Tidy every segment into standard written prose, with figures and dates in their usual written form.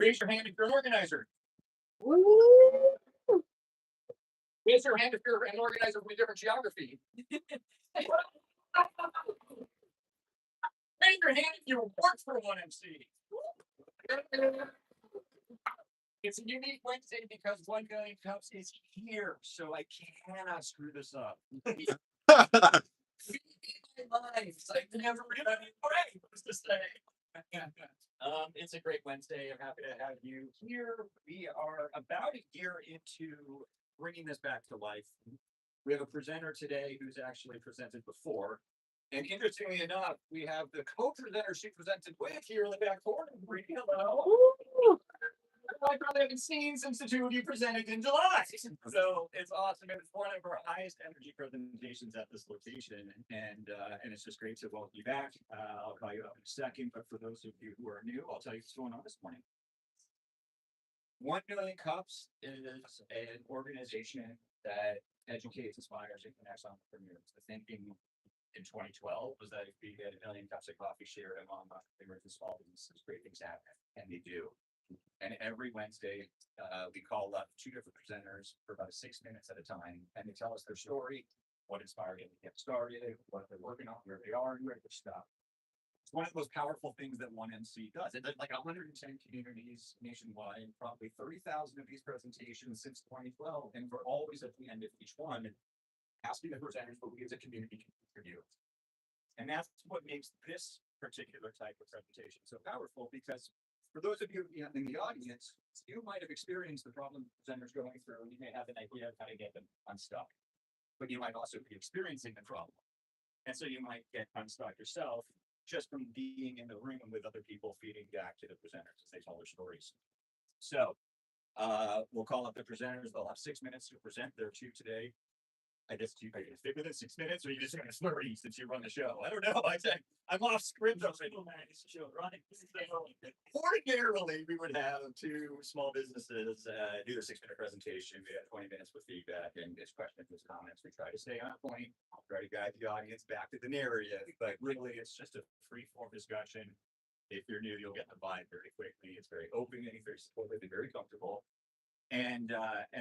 Raise your hand if you're an organizer. Woo! Raise your hand if you're an organizer with a different geography. Raise your hand if you work for 1MC. It's a unique Wednesday because 1 million cups is here, so I cannot screw this up. My life. I've never really what's to say. It's a great Wednesday. I'm happy to have you here. We are about a year into bringing this back to life. We have a presenter today who's actually presented before. And interestingly enough, we have the co-presenter she presented with here in the back corner. Hello. I probably haven't seen since the two of you presented in July. So it's awesome. It's one of our highest energy presentations at this location. And it's just great to welcome you back. I'll call you up in a second. But for those of you who are new, I'll tell you what's going on this morning. 1 Million Cups is an organization that educates, inspires, and connects entrepreneurs. The thinking in 2012 was that if we get 1 million cups of coffee shared among entrepreneurs and small businesses, great things happen. And they do. And every Wednesday, we call up 2 different presenters for about 6 minutes at a time, and they tell us their story, what inspired them to get started, what they're working on, where they are, and where they're stuck. It's one of the most powerful things that 1MC does. It's like 110 communities nationwide, probably 30,000 of these presentations since 2012, and we're always at the end of each one asking the presenters what we as a community can contribute. And that's what makes this particular type of presentation so powerful, because for those of you in the audience, you might have experienced the problem the presenter's going through, and you may have an idea of how to get them unstuck. But you might also be experiencing the problem. And so you might get unstuck yourself just from being in the room with other people feeding back to the presenters as they tell their stories. So we'll call up the presenters. They'll have 6 minutes to present their 2 today. I guess you can stick within 6 minutes, or you just going to slurry since you run the show. I don't know. I'm off script already. Ordinarily, we would have 2 small businesses do their 6-minute presentation. We have 20 minutes with feedback and it's questions and comments. We try to stay on point, try to guide the audience back to the narrative, but really it's just a free-form discussion. If you're new, you'll get the vibe very quickly. It's very open and very supportive and very comfortable. And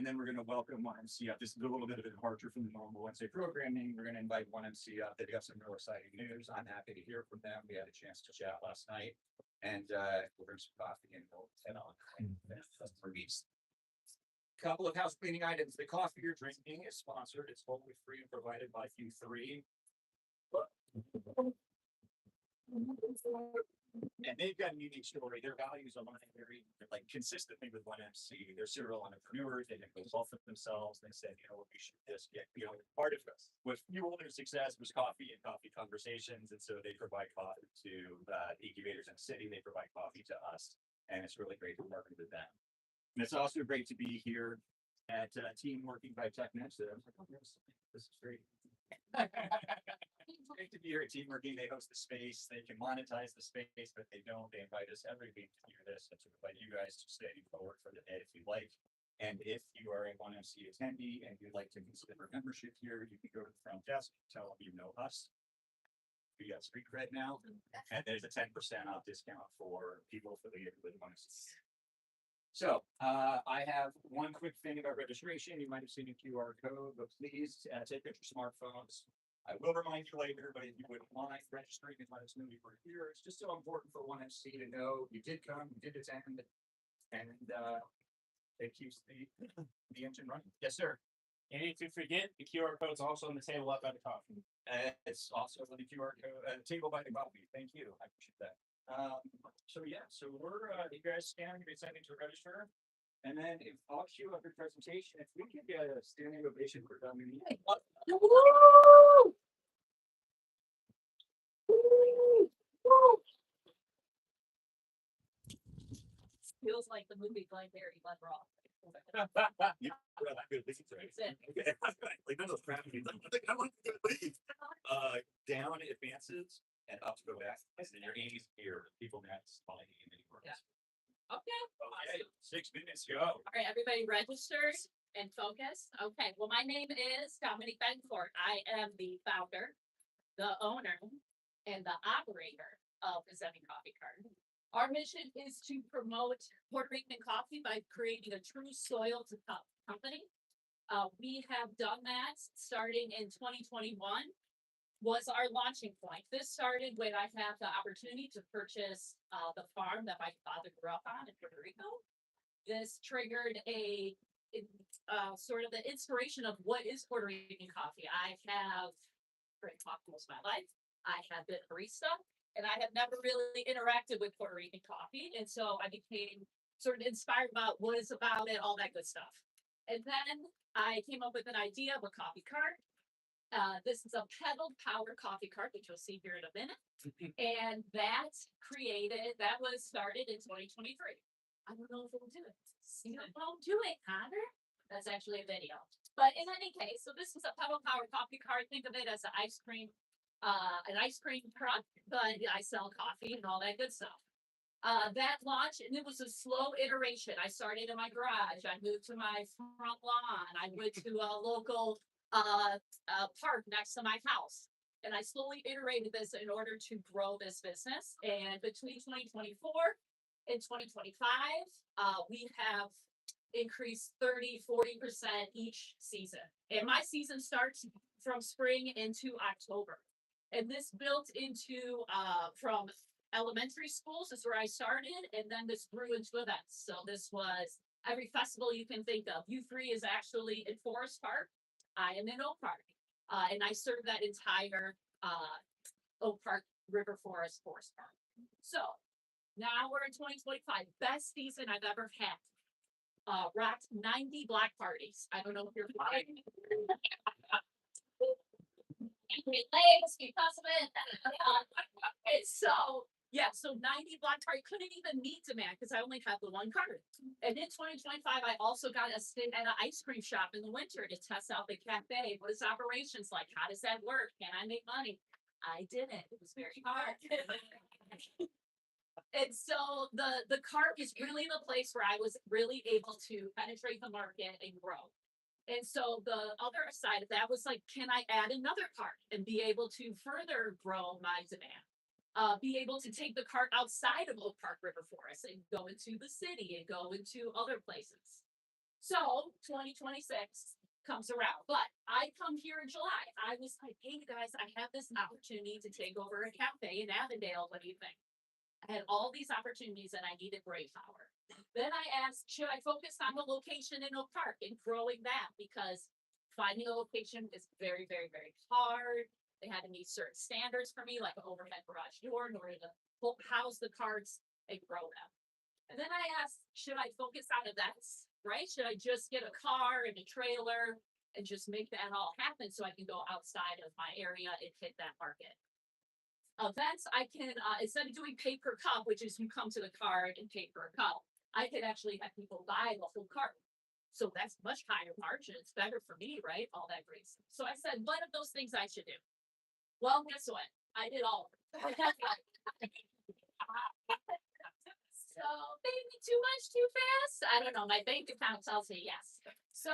then we're going to welcome 1MC up. This is a little bit of a departure from the normal Wednesday programming. We're going to invite 1MC up. They've got some real exciting news. I'm happy to hear from them. We had a chance to chat last night, and we'll bring some coffee and we'll head on. A couple of house cleaning items. The coffee you're drinking is sponsored. It's totally free and provided by Q3. And they've got a unique story. Their values align very consistently with 1MC. They're serial entrepreneurs. They didn't go well for themselves. They said, we should just get, part of what fueled their success was coffee and coffee conversations. And so they provide coffee to incubators in the city. They provide coffee to us. And it's really great to work with them. And it's also great to be here at Team Working by TechNet. So I was like, oh, this is great. Great to be here at Team Working. They host the space. They can monetize the space, but they don't. They invite us every week to do this and to invite you guys to stay forward for the day if you like. And if you are a 1MC attendee and you'd like to consider membership here, you can go to the front desk, tell them you know us. We got street cred now, and there's a 10% off discount for people affiliated with 1MC. So I have one quick thing about registration. You might have seen a QR code, but please take out your smartphones. I will remind you later, but if you wouldn't mind registering and let us know you were here, it's just so important for 1MC to know you did come, you did attend, and it keeps the engine running. Yes, sir. And if you forget, the QR code is also on the table up by the coffee. It's also on the QR code table by the coffee. Thank you. I appreciate that. So we're you guys scan, you're sending to register. And then I'll cue up your presentation. If we could get a standing ovation for Dominique. Feels like the movie Blackberry Bud Rock. Down advances and up to go back. And then your aim is here. People next. Okay. 6 minutes, go. All right, everybody registered and focus. Okay, well, my name is Dominique Bencourt. I am the founder, the owner, and the operator of the Zemi Coffee Cart. Our mission is to promote Puerto Rican coffee by creating a true soil to cup company. We have done that starting in 2021 was our launching point. This started when I had the opportunity to purchase the farm that my father grew up on in Puerto Rico. This triggered sort of the inspiration of what is Puerto Rican coffee. I have drank coffee most of my life. I have been a barista, and I have never really interacted with Puerto Rican coffee, and so I became sort of inspired about what is about it, all that good stuff. And then I came up with an idea of a coffee cart. This is a pedal powered coffee cart, which you'll see here in a minute. And that was started in 2023. I don't know if it'll do it. It won't do it, Connor. That's actually a video. But in any case, so this is a pedal powered coffee cart. Think of it as an ice cream truck, but I sell coffee and all that good stuff. That launched, and it was a slow iteration. I started in my garage. I moved to my front lawn. I went to a local park next to my house. And I slowly iterated this in order to grow this business. And between 2024 and 2025, we have increased 30-40% each season. And my season starts from spring into October. And this built into from elementary schools is where I started, and then this grew into events. So this was every festival you can think of. U3 is actually in Forest Park. I am in Oak Park, and I serve that entire Oak Park, River Forest, Forest Park. So now we're in 2025, best season I've ever had. Rocked 90 black parties. I don't know if you're flying. Legs because of it. So 90 black party couldn't even meet demand because I only have the one card. And in 2025, I also got a stint at an ice cream shop in the winter to test out the cafe. What is operations like? How does that work? Can I make money? I didn't. It was very hard. And so the cart is really the place where I was really able to penetrate the market and grow. And so the other side of that was like, can I add another cart and be able to further grow my demand? Be able to take the cart outside of Oak Park River Forest and go into the city and go into other places. So 2026 comes around, but I come here in July. I was like, hey guys, I have this opportunity to take over a cafe in Avondale. What do you think? I had all these opportunities and I needed brain power. Then I asked, should I focus on the location in Oak Park and growing that? Because finding a location is very, very, very hard. They had to meet certain standards for me, like an overhead garage door in order to house the carts and grow them. And then I asked, should I focus on events, right? Should I just get a car and a trailer and just make that all happen so I can go outside of my area and hit that market? Events, I can, instead of doing pay per cup, which is you come to the card and pay per cup, I could actually have people buy the whole cart. So that's much higher margin. It's better for me, right? All that great stuff. So I said, what of those things I should do? Well, guess what? I did all of them. So maybe too much too fast? I don't know. My bank account tells me yes. So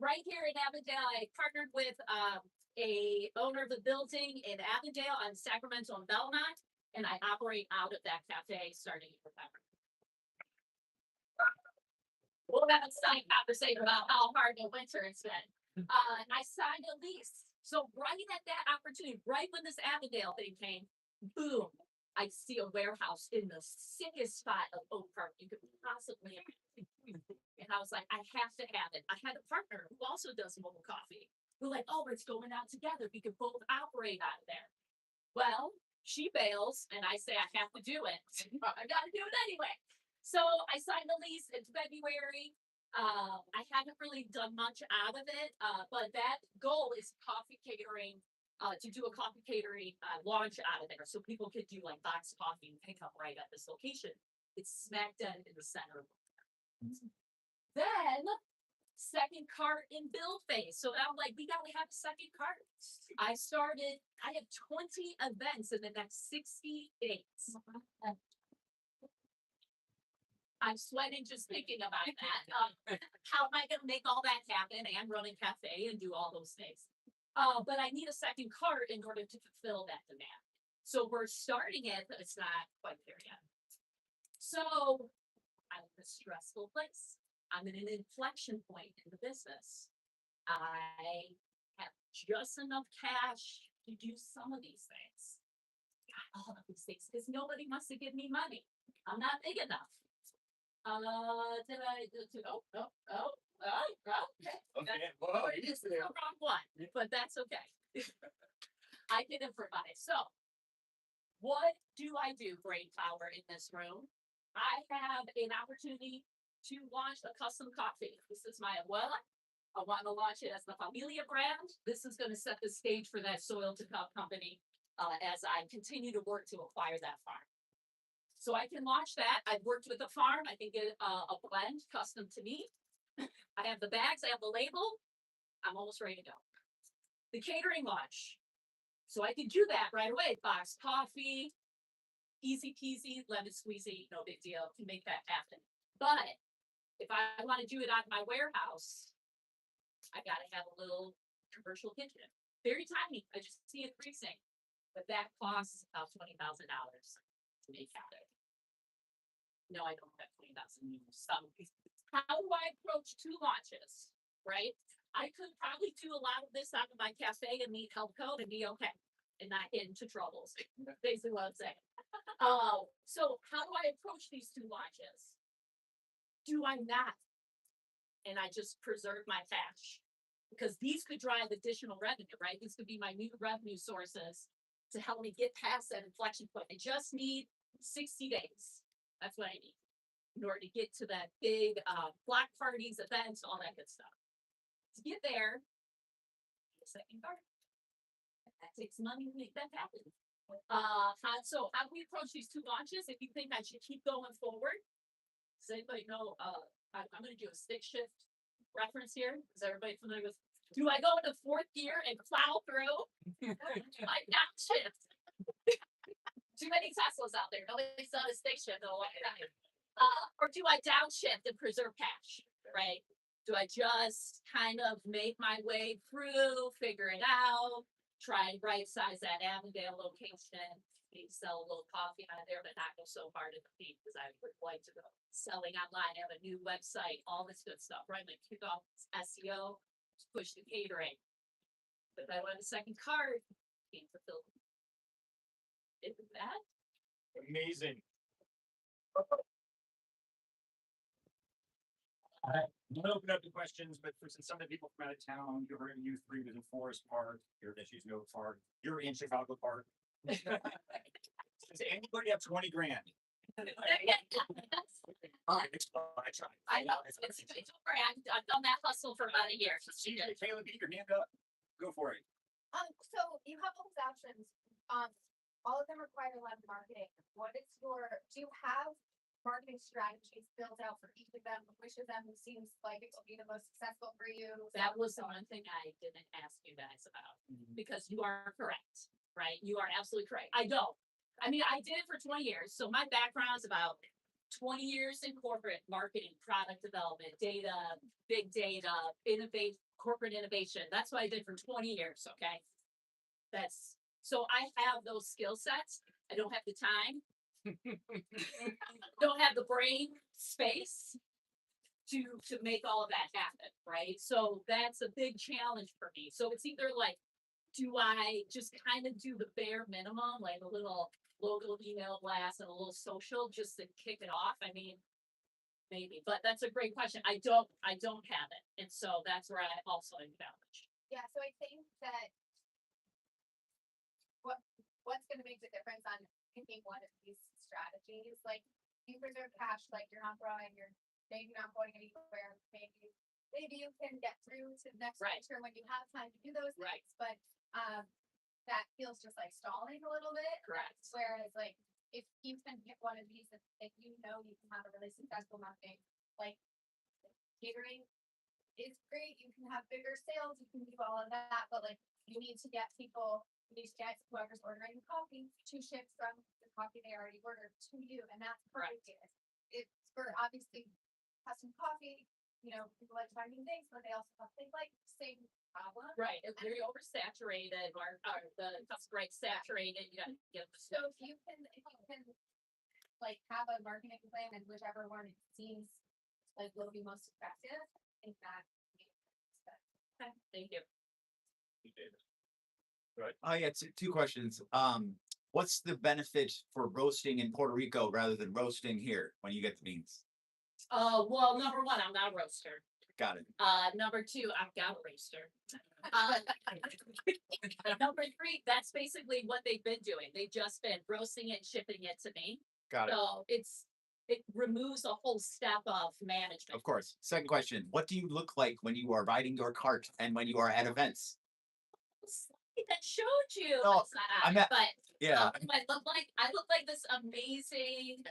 right here in Avondale, I partnered with a owner of the building in Avondale on Sacramento and Belmont, and I operate out of that cafe starting in November. We'll have a side conversation about how hard the winter it's been. I signed a lease. So right at that opportunity, right when this Avondale thing came, boom, I see a warehouse in the sickest spot of Oak Park you could possibly imagine. And I was like, I have to have it. I had a partner who also does mobile coffee. We're like, oh, it's going out together. We could both operate out of there. Well, she bails, and I say I have to do it. I got to do it anyway. So I signed the lease in February. I haven't really done much out of it, but that goal is coffee catering, to do a coffee catering launch out of there. So people could do like box coffee and pick up right at this location. It's smack dead in the center. Then second cart in build phase. So I'm like, we gotta have a second cart. I have 20 events in the next 60 days. I'm sweating just thinking about that. How am I gonna make all that happen and run a cafe and do all those things? But I need a second cart in order to fulfill that demand. So we're starting it, but it's not quite there yet. So I'm in a stressful place. I'm in an inflection point in the business. I have just enough cash to do some of these things. Got all of these things because nobody wants to give me money. I'm not big enough. Did I? Okay. Okay, whoa, It is the wrong one, but that's okay. I can improvise. So, what do I do, brain power, in this room? I have an opportunity to launch a custom coffee. This is my abuela. I want to launch it as the Familia brand. This is going to set the stage for that soil to cup company as I continue to work to acquire that farm. So I can launch that. I've worked with the farm. I can get a blend custom to me. I have the bags. I have the label. I'm almost ready to go. The catering launch. So I can do that right away. Box coffee, easy peasy, lemon squeezy, no big deal. Can make that happen. But if I want to do it on my warehouse, I gotta have a little commercial kitchen. Very tiny. I just see it increasing. But that costs about $20,000 to make happen. No, I don't have 20,000. How do I approach two launches? Right? I could probably do a lot of this out of my cafe and meet health code and be okay and not get into troubles. Basically what I'm saying. So how do I approach these two launches? Do I not? And I just preserve my cash because these could drive additional revenue, right? These could be my new revenue sources to help me get past that inflection point. I just need 60 days. That's what I need in order to get to that big block parties, events, all that good stuff. To get there, the second card. That takes money to make that happen. So how do we approach these two launches? If you think I should keep going forward, does anybody know? I'm going to do a stick shift reference here. Is everybody familiar with? Do I go into fourth gear and plow through? Do I downshift? Too many Teslas out there. Nobody's done a stick shift in a long time. Or do I downshift and preserve cash? Right? Do I just kind of make my way through, figure it out, try and right size that Avondale location, maybe sell a little coffee out of there, but not go so hard in the feet because I would like to go selling online, have a new website, all this good stuff, right? Like kick off SEO, push the catering. But if I want a second card, can't fulfill. Isn't that? amazing. I'm gonna open up the questions, but for some of the people from out of town, you're in U3 was in Forest Park, your issues no Park, you're in Chicago Park. Does anybody have 20 grand? I I know. It's over. I've done that hustle for about a year. Caleb, get your hand up. Go for it. So you have all those options. All of them require a lot of marketing. Do you have marketing strategies built out for each of them? Which of them seems like it will be the most successful for you? That was the one thing I didn't ask you guys about because you are correct, right? You are absolutely correct. I don't. I mean, I did it for 20 years. So my background is about 20 years in corporate marketing, product development, data, big data, corporate innovation. That's what I did for 20 years. Okay. So I have those skill sets. I don't have the time. Don't have the brain space to make all of that happen, right? So that's a big challenge for me. So it's either like, do I just kind of do the bare minimum, like a little local email blast and a little social just to kick it off? I mean, maybe, but that's a great question. I don't have it. And so that's where I also acknowledge. Yeah, so I think that what's going to make the difference on picking one of these strategies, like you preserve cash, like you're not growing, you're maybe not going anywhere, maybe you can get through to the next winter when you have time to do those things, but that feels just like stalling a little bit. Correct. Whereas like if you can pick one of these and you know you can have a really successful marketing, like catering is great, you can have bigger sales, you can do all of that, but like you need to get whoever's ordering coffee to ship from the coffee they already ordered to you, and that's perfect. It's for obviously custom coffee, people like trying new things, but they also have things like the same problem. Right, it's very oversaturated, or the customer rate saturated. You gotta get So if you can like have a marketing plan and whichever one it seems like will be most effective, I think that. Okay, thank you. Yeah, two questions. What's the benefit for roasting in Puerto Rico rather than roasting here when you get the beans? Well, number one, I'm not a roaster. Got it. Number two, I've got a roaster. Number three, that's basically what they've been doing. They've just been roasting it, and shipping it to me. Got it. So it removes a whole step of management. Of course. Second question. What do you look like when you are riding your cart and when you are at events? That showed you. No, It's not I'm on, not- but Yeah. I look like this amazing.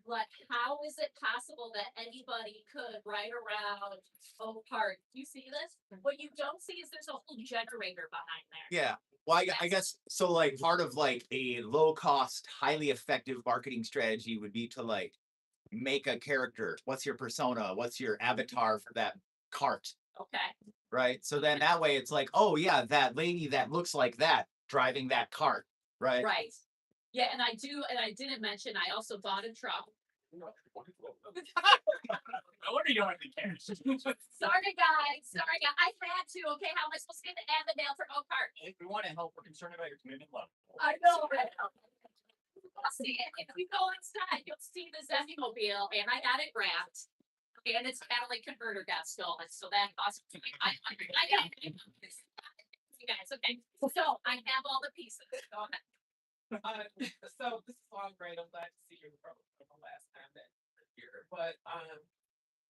Like, how is it possible that anybody could ride around Oak Park? You see this? What you don't see is there's a whole generator behind there. Yeah. Well, I guess so. Like part of like a low cost, highly effective marketing strategy would be to like make a character. What's your persona? What's your avatar for that cart? Okay. Right. So then that way it's like, oh yeah, that lady that looks like that driving that cart. Right. Right. Yeah, and I didn't mention I also bought a truck. No wonder you don't have the cash. Sorry guys, I had to. Okay, how am I supposed to get the Avondale for Oak Park? If we want to help, we're concerned about your commitment level. I know, right? I'll see it. If we go inside, you'll see the Zemi mobile, and I got it wrapped. And its catalytic converter got stolen, so that cost me. I got it. You guys, okay. So I have all the pieces. Go ahead. So this is all great. I'm glad to see you from the last time that you're here. But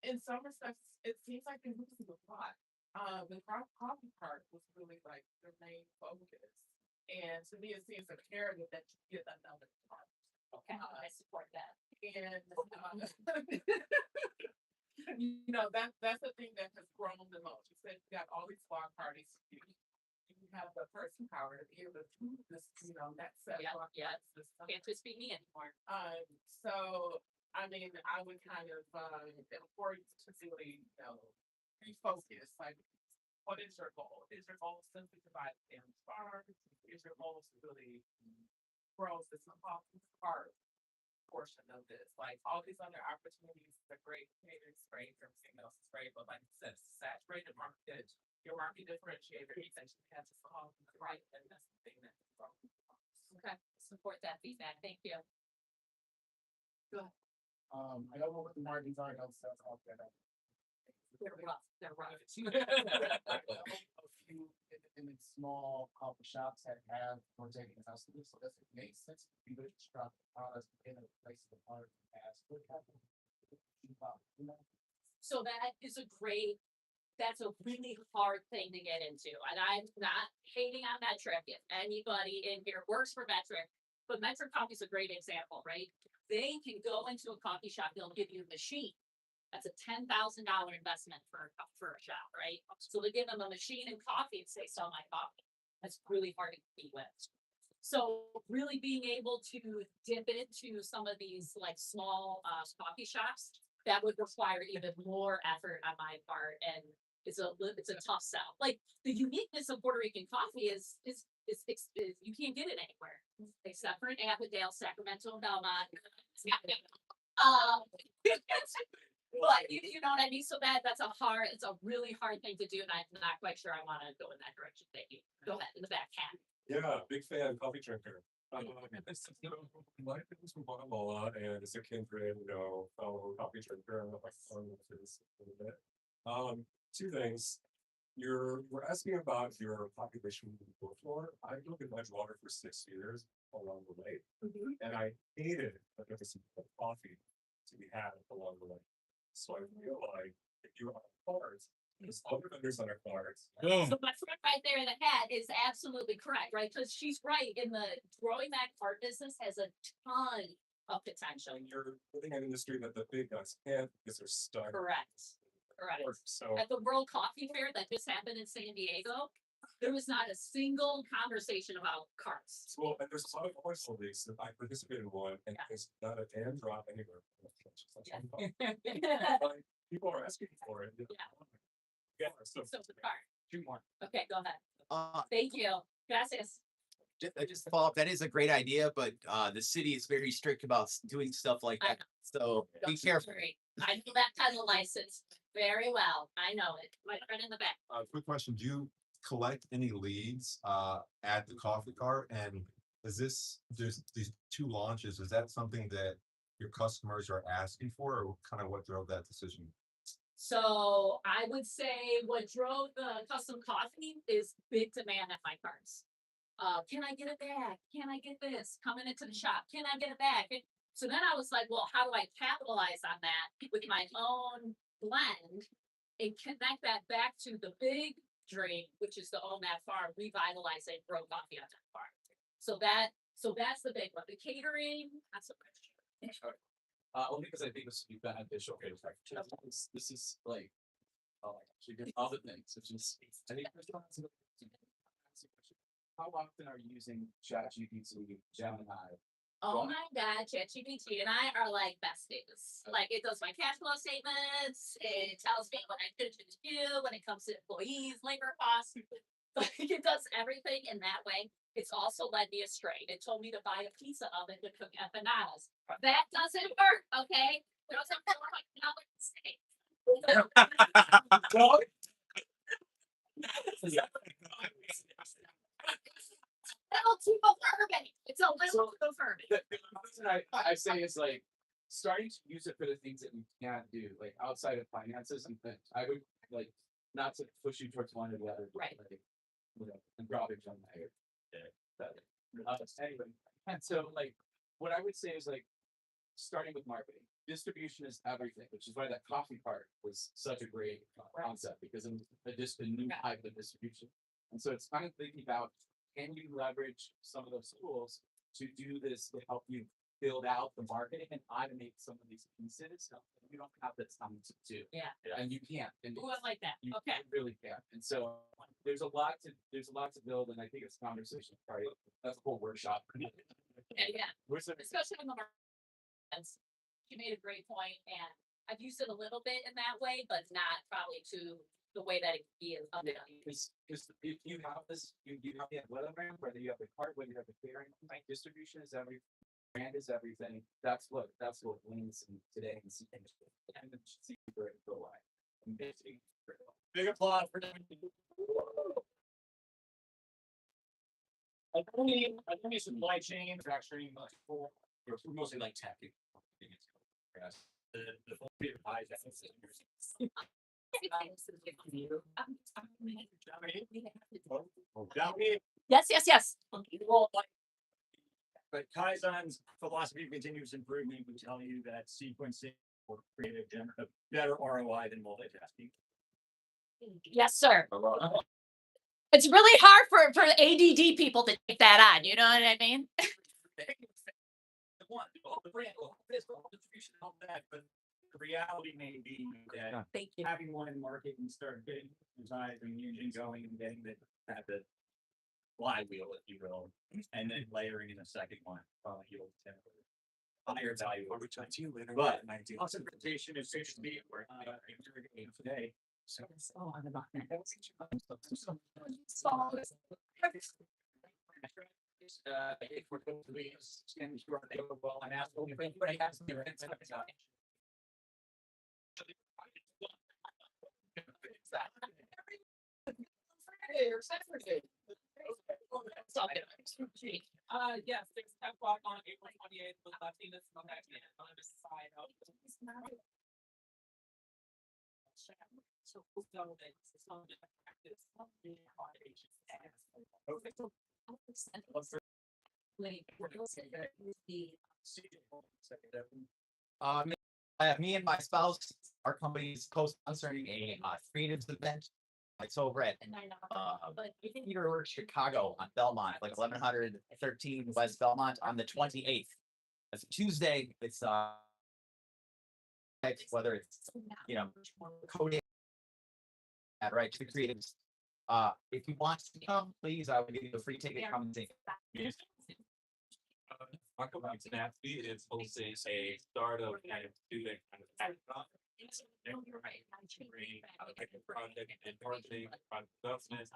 in some respects, it seems like they're losing a lot. The coffee part was really like their main focus. And to me, it seems imperative that you get another part. Okay, I support that. And you know, that's the thing that has grown the most. You said you got all these block parties. You have the person power to be able to do this, you know, that set Yeah, block yeah. parties, this stuff. Can't just be me anymore. So I mean, I would kind of implore you to really, you know, refocus. Like, what is your goal? Is your goal simply to buy the damn bar? Is your goal to really grow this part portion of this? Like all these other opportunities are great, creators great, everything else is great, but like you said, saturated market, your market differentiator essentially has to solve right, and that's the thing that Okay, support that feedback. Thank you. I don't know what the margins are, don't sell off that. They're rough. They're rough. A few independent small coffee shops that have rotating customers, so does it make sense for you to drop the products in a place of the product as what happened? So that's a really hard thing to get into. And I'm not hating on Metric. If anybody in here works for Metric, but Metric Coffee is a great example, right? They can go into a coffee shop, they'll give you a machine. That's a $10,000 investment for a shop, right? So they give them a machine and coffee and say, sell my coffee. That's really hard to compete with. So really being able to dip into some of these like small coffee shops, that would require even more effort on my part, and it's a tough sell. Like the uniqueness of Puerto Rican coffee is you can't get it anywhere except for in Avondale, Sacramento, and Belmont. But you know what I mean? So it's a really hard thing to do, and I'm not quite sure I want to go in that direction. Thank you. Go ahead in the back, Cat. Yeah, big fan, coffee drinker. My family's from Guatemala, and it's a kindred, you know, fellow coffee drinker. I don't know if I can talk to this a little bit. Two things. We're asking about your population before. I lived in Edgewater for 6 years along the way, and I hated that there was some coffee to be had along the way. So I feel like if you are cards, there's other vendors on our cards. So my friend right there in the hat is absolutely correct, right? Because she's right. In the growing that cart business has a ton of potential. And you're living in an industry that the big guys can't because they're stuck. Correct. So At the World Coffee Fair that just happened in San Diego, there was not a single conversation about carts. well, and there's a lot of voice leagues that I participated in one, and Yeah. there's not a damn drop anywhere. Yeah. Like, people are asking for it. Yeah, so So the cart. Two more. Okay, go ahead. Uh, Thank you. Gracias. Just to follow up, that is a great idea, but the city is very strict about doing stuff like I that. So be Don't careful. worry. I know that title license very well. I know it. My friend in the back. Quick question, do you collect any leads at the coffee cart? And is this, there's these two launches, is that something that your customers are asking for, or kind of what drove that decision? So I would say what drove the custom coffee is big demand at my carts. Can I get a bag? Can I get this? Coming into the shop, can I get a bag? So then I was like, well, how do I capitalize on that with my own blend and connect that back to the big dream, which is to own that farm, revitalize it, grow coffee on that farm. So that's the big one. The catering, that's a question. Only because I think this would be beneficial for the fact. This is like, oh, she did other things, which is, I think. How often are you using ChatGPT, Gemini? Oh my God, ChatGPT and I are like besties. Like it does my cash flow statements. It tells me what I should do when it comes to employees, labor costs. Like it does everything in that way. It's also led me astray. It told me to buy a pizza oven to cook empanadas. That doesn't work, okay? It doesn't work like little too bourbon. It's a little too bourbon. The reason I say is like, starting to use it for the things that we can't do, like outside of finances and things, I would like, not to push you towards one or the other. but, Right. like, you know, and garbage on my head. Anyway, and so like, what I would say is like, starting with marketing, distribution is everything, which is why that coffee cart was such a great concept, because it's just a new type of distribution. And so it's kind of thinking about, can you leverage some of those tools to do this to help you build out the marketing and automate some of these pieces that you don't have the time to do. Yeah. And you can't. And Ooh, I like that. you Okay. really can't. And so there's a lot to build, and I think it's conversation, right? That's a whole workshop. Yeah. Especially in the market. She made a great point, and I've used it a little bit in that way, but not probably to the way that it is. Because if you have this, you have the whatever, whether you have the cart, whether you have the clearing, like distribution is everything, brand is everything. That's what wins in today and see where it go like. Big applause for them. I think supply chain manufacturing, mostly like tech. The full bit of pies, that's Yes. But Kaizen's philosophy of continuous improvement would tell you that sequencing will create a better ROI than multitasking. Yes, sir. It's really hard for ADD people to take that on. You know what I mean? The brand, this, distribution, all that, but the reality may be that Thank you. having one in the market and start getting design and engine going and getting the flywheel, if you will, and then layering in a second one, probably yield higher value. I'll reach out to you later. But concentration is going to be today. So Oh, I'm about that. if we're going to be and you are available and ask only when you ask me, right? Yes, 6 o'clock on April 28th with Latinas on the side of. So who's done that? It's on the practice. Me and my spouse, our company's co-sponsoring a creatives event. It's over at Peter, Chicago on Belmont, like 1113 West Belmont on the 28th. That's a Tuesday. It's whether it's coding, right, to the creatives. If you want to come, please, I will give you a free ticket. Come and see. Our company Tenacity is hosting a startup kind of student kind of hackathon. Project and marketing, product development,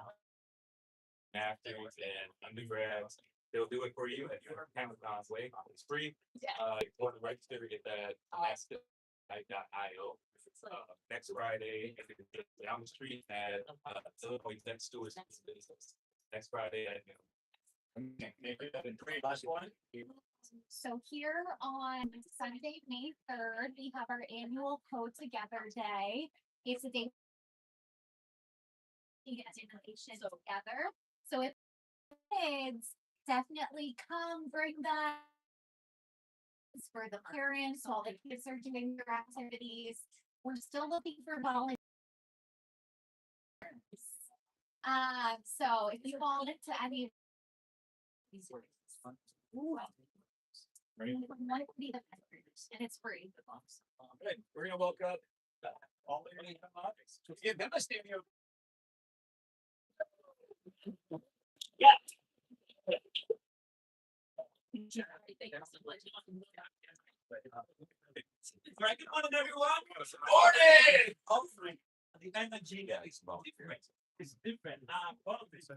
masters and undergrads, they'll do it for you at your Amazon's way. It's free. Yeah. You go to the register to get that. Master.io. Next Friday, if it's down the street at Illinois next to his business. Next Friday at noon. Last one. So here on Sunday, May 3rd, we have our annual Code Together Day. It's a day to get information together. So if kids definitely come, bring that for the parents while the kids are doing their activities. We're still looking for volunteers. So if you fall into any of these words, one would be the vendors, and it's free. Good. We're gonna welcome all the way come up. Yeah, them stay here. Right, good morning, everyone. Morning. Hopefully, the energy is different. It's different. One of these.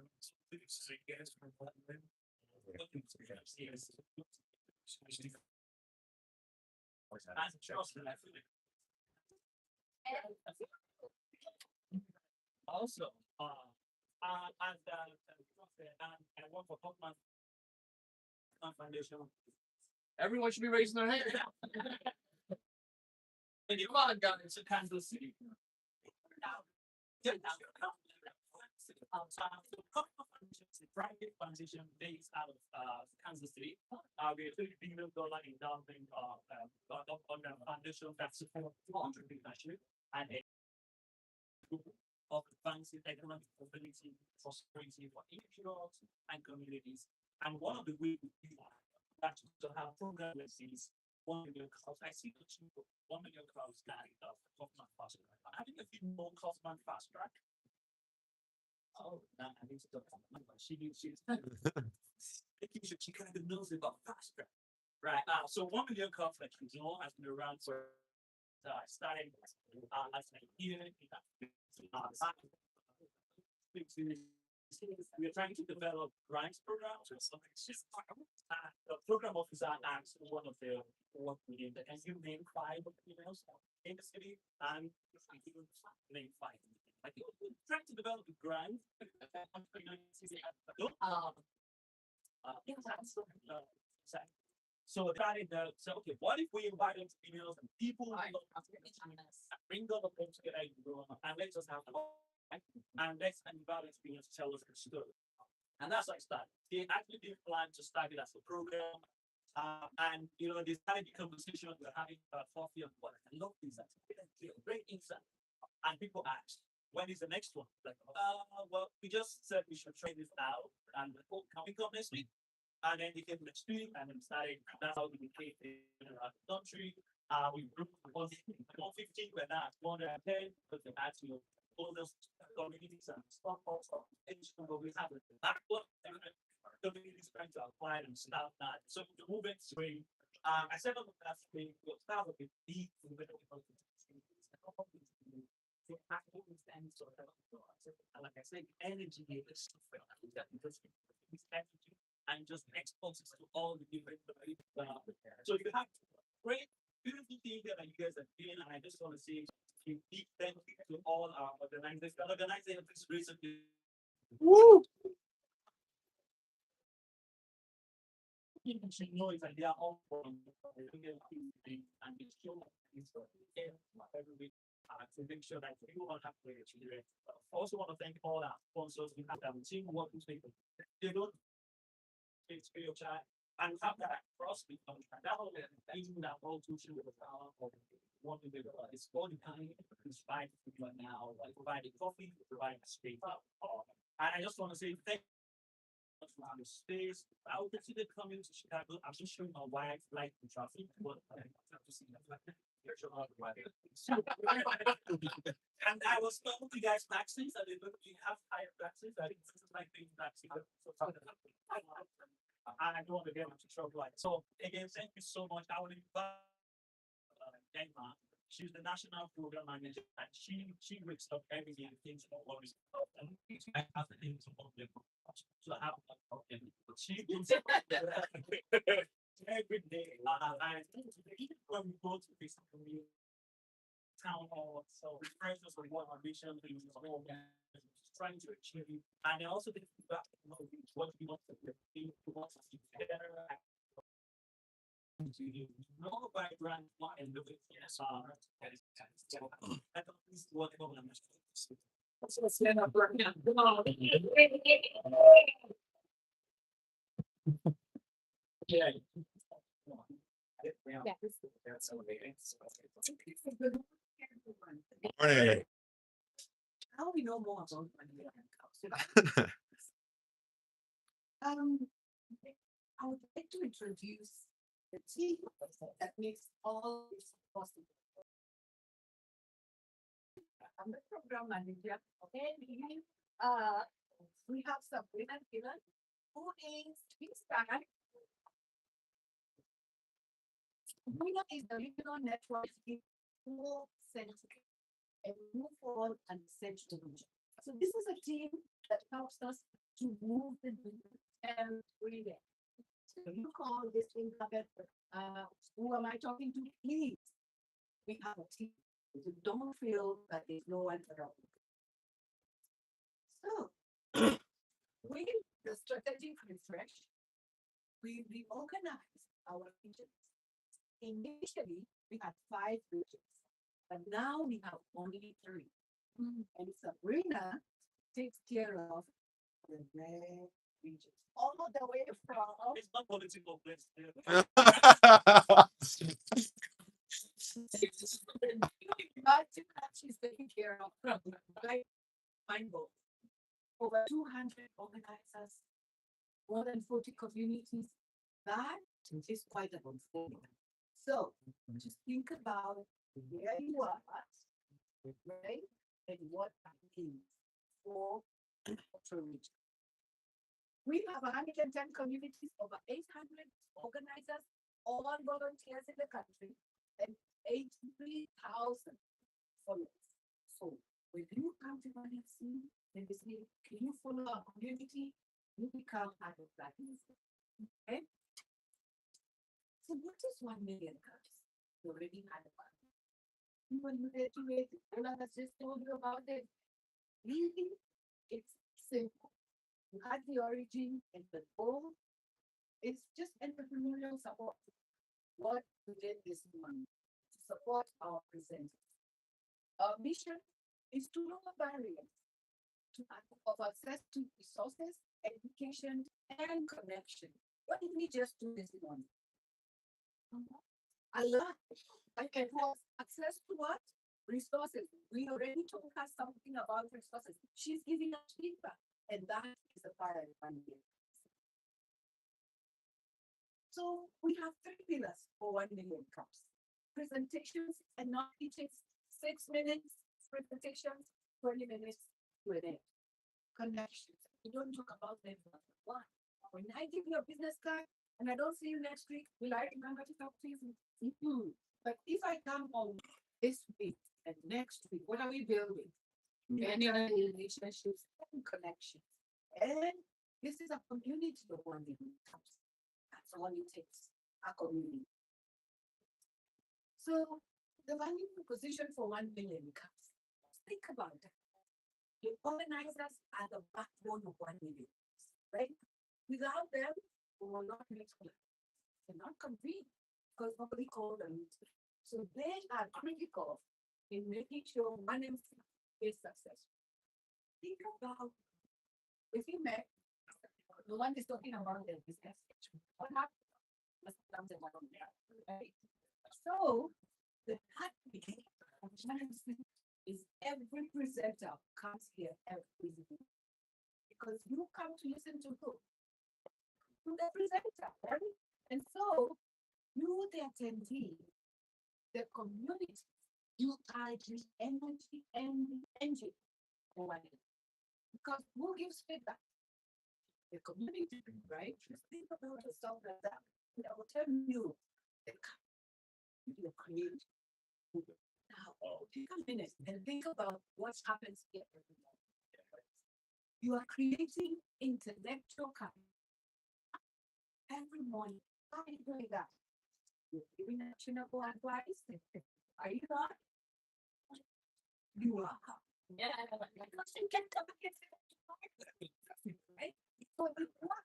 Also, and I work for Kauffman Foundation. Everyone should be raising their hand. And you are down in Kansas City. Private foundation based out of Kansas City. We're $30 billion endowment on the foundation that supports entrepreneurship and a of advancing economic mobility, prosperity for individuals and communities. And one of the ways we do that to have programs like this 1 million cows. I see the 1 million cows died of Kauffman fast track. I think if you know Kauffman fast track. Oh, nah, I need to talk to my mother. She's she kind of knows about fast track. Right. So 1 million cows, like you know, has been around for starting as an year. We are trying to develop grants programs or something. The program officer asked one of the work within the can you name 5 females in the city and name 5. Like we're trying to develop a grant. So started so okay, what if we invite them to females and people bring them up together and let's just have and let's invite experience to tell us the story. And that's how I started. They actually didn't plan to start it as a program. And you know, they started the conversation, we're having coffee and what I love this. Great insight. And people asked, when is the next one? Like, well, we just said we should try this out. And can we come next week? And then they came next week and then started. That's how we became the country. We grew from 150, we're now at 110, but they had to all those communities and stuff also. But we have a backlog communities trying to apply and start that. So the movement swing. I said on the last week, we'll start with a deep movement of and like I said, energy is because it's energy and just exposes to all the different so you have great beautiful thing that you guys are doing, and I just want to say a big thank you to all our organizers this recently. Woo! Know is that they are all from and it's show every week to make sure that you all have great experience. I also want to thank all our sponsors. We have them team working people. They don't it's for your child and have that cross with that whole even that whole tuition with the power of one of the it's all the time despite right now, like providing coffee, providing space. And I just want to say thank you around the space. I would consider coming to Chicago. I'm just showing my wife like the traffic, but I have to see that. And I was talking to you guys taxis, and they look you have higher taxes. I think this is like being taxi. And I don't want to get into trouble. So again, thank you so much. I will invite Denmark she's the national program manager, and she wakes up every day and thinks about what is about, and I have to think about them. So I have them, but she thinks about them every day. And even when we go to this community town hall, so refresh us with what our mission is, trying to achieve, and I also think about what we want to do, we want to see better. No background and the yes, that is at least what I'm so stand up right now. Come on. Yeah. Yeah. That's elevating. Morning. How we know more about money? I would like to introduce the team that makes all this possible. I'm the program manager. Okay, we have Sabrina Given, who is Sabrina is the regional network full centric and move forward and set the vision. So this is a team that helps us to move the vision every day. So you call this thing who am I talking to? Please, we have a team. So don't feel that there's no one around. So we the strategic refresh, we reorganized our regions. Initially, we had 5 regions, but now we have only 3. And Sabrina takes care of the red regions, all the way from. It's not political place. Imagine that she's taking care of, like, mind blowing. Over 200 organizers, more than 40 communities. That is quite a thing. So just think about where you are at, right? And what that means for a region. We have 110 communities, over 800 organizers, all volunteers in the country, and 83,000 followers. So when you come to NFC and they say, can you follow our community? You become part of that. Okay? So what is 1 million cups? You already had one. When you graduate, Ola has just told you about it. Really, it's simple. You had the origin and the goal. It's just entrepreneurial support. What we did this month to support our presenters. Our mission is to lower barriers of access to resources, education, and connection. What did we just do this morning? A lot. I can have access to what? Resources. We already told her something about resources. She's giving us feedback, and that is a part of funding. So we have 3 pillars for 1 million cups. Presentations and not teaching 6 minutes, presentations, 20 minutes to an end. Connections. We don't talk about them one. When I give you a business card and I don't see you next week, will I remember to talk to you? But if I come home this week and next week, what are we building? Many other relationships and connections. And this is a community of 1 million cups. That's all it takes, a community. So the value proposition for 1 million cups. Think about it. The organizers are the backbone of 1 million, right? Without them, we will not meet. Cannot compete because nobody called them. So they are critical in making sure 1 million is successful. Think about if you met the one is talking about the business. What happened? Right? So the is every presenter comes here every week because you come to listen to who? To the presenter, right? And so you, the attendee, the community, you are the energy and the engine for one because who gives feedback? The community, right? Just think about yourself like that. I will tell you, you create take a minute and think about what happens here every morning. You are creating intellectual capital every morning. How are you doing that? You're giving actionable advice. Are you not? You are. Yeah. Because you get the right? So you what?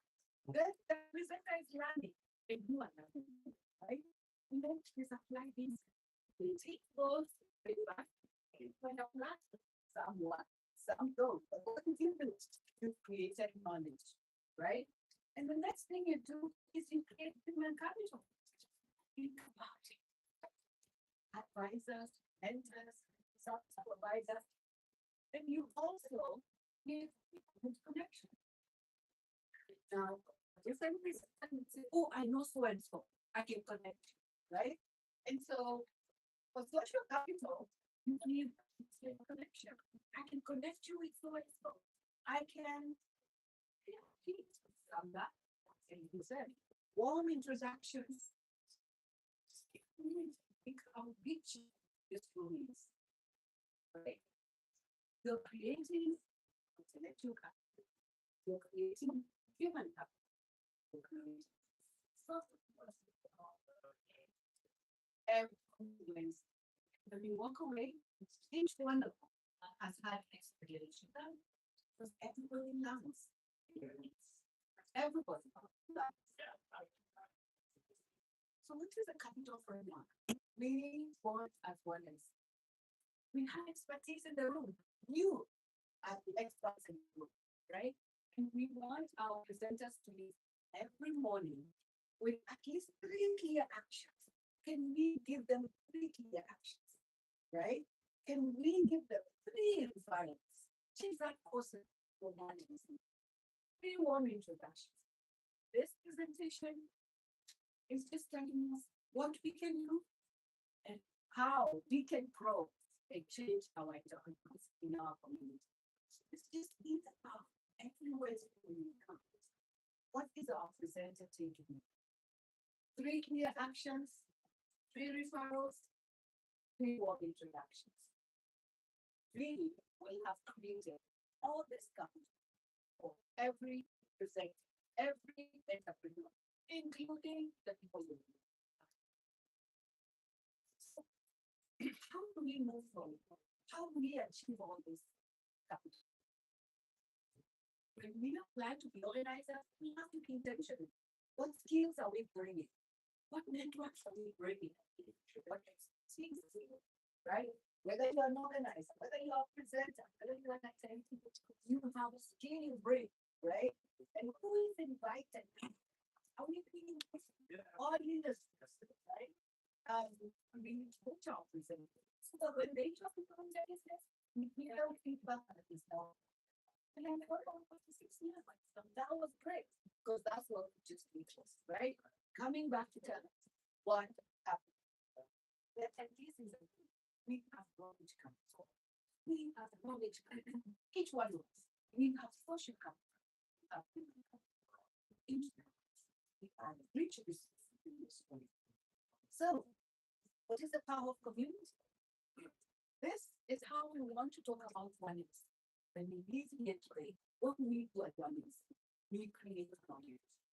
The presenter is learning. And you are learning, right? And then you apply these. You take those feedback and when you apply somewhat, some don't. But what did you do? You created knowledge, right? And the next thing you do is you create human capital. Think about it. Advisors, mentors, supervisors, and you also give good connection. Now, different reasons say, oh, I know so and so, I can connect you, right? And so for social capital, you need connection. I can connect you with so and so. I can that. And you said warm introductions. Think how rich this room is. Right? You're creating intellectual capital. You're creating human capital. You're creating when you walk away, each one of them has had experience because everybody learns. Everybody learns. So what is a capital framework? Meaning what as one is. We have expertise in the room. You are the experts in the room, right? And we want our presenters to leave every morning with at least 3 clear actions. Can we give them 3 clear actions, right? Can we give them 3 requirements? Change that person for one reason. 3 warm introductions. This presentation is just telling us what we can do and how we can grow and change our economies in our community. It's just about everywhere we come. What is our presenter taking? 3 clear actions, 3 referrals, 3 warm introductions. Really, we have created all this capital for every presenter, every entrepreneur, including the people who live. So, how do we move forward? How do we achieve all this capital? When we plan to be organizers, we have to be intentional. What skills are we bringing? What networks are we bringing? What expertise, right? Whether you're an organizer, whether you're a presenter, whether you're an activity, you have a skill you bring, right? And who is invited? Are we being all leaders, right? We need to coach our presenters. So that when they talk about their business, we don't think about that as well. And then what about 6 years? That was great because that's what we just teaches, right? Coming back to tell us what happened. The attendees is we have knowledge capital. We have knowledge capital. Each one of us. We have social capital. We have human capital. We have rich resources. So, what is the power of community? This is how we want to talk about oneness. When we meet here today, what we do at oneness, we create knowledge.